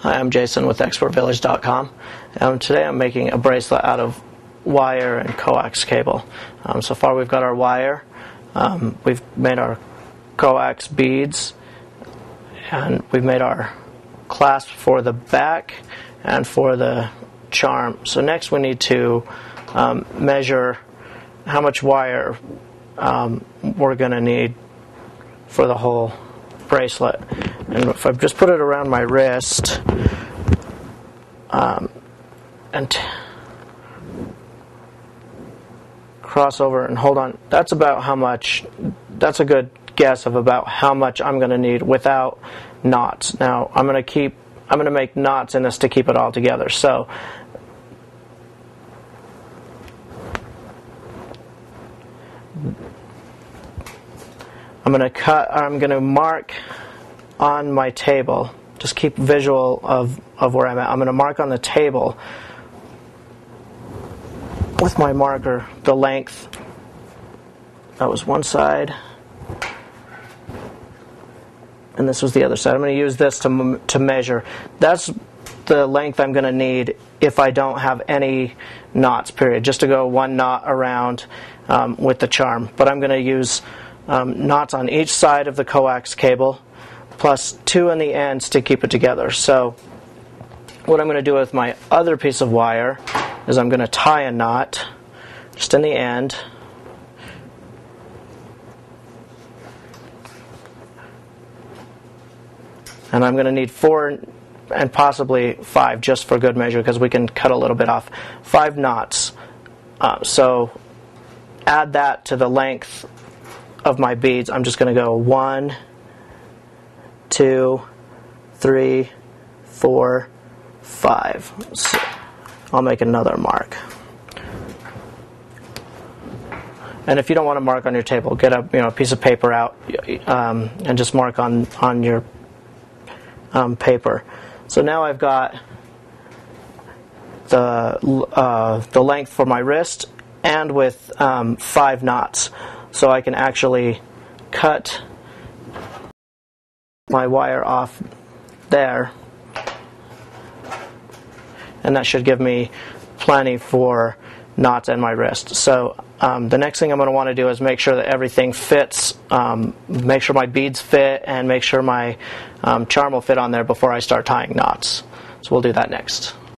Hi, I'm Jason with expertvillage.com. Today I'm making a bracelet out of wire and coax cable. So far we've got our wire, we've made our coax beads, and we've made our clasp for the back and for the charm. So next we need to measure how much wire we're going to need for the whole bracelet. And if I just put it around my wrist and cross over and hold on, that's about how much, that's a good guess of about how much I'm going to need without knots. Now I'm going to make knots in this to keep it all together. So I'm going to mark on my table. Just keep visual of where I'm at. I'm going to mark on the table with my marker the length. That was one side, and this was the other side. I'm going to use this to measure. That's the length I'm going to need if I don't have any knots, period. Just to go one knot around with the charm. But I'm going to use knots on each side of the coax cable, plus two in the ends to keep it together. So what I'm going to do with my other piece of wire is I'm going to tie a knot just in the end, and I'm going to need 4 and possibly 5 just for good measure, because we can cut a little bit off. 5 knots. So add that to the length of my beads. I'm just going to go 1, 2, 3, 4, 5. So I'll make another mark. And if you don't want to mark on your table, get a piece of paper out and just mark on your paper. So now I've got the length for my wrist and with 5 knots. So I can actually cut my wire off there, and that should give me plenty for knots in my wrist. So the next thing I'm going to want to do is make sure that everything fits, make sure my beads fit, and make sure my charm will fit on there before I start tying knots. So we'll do that next.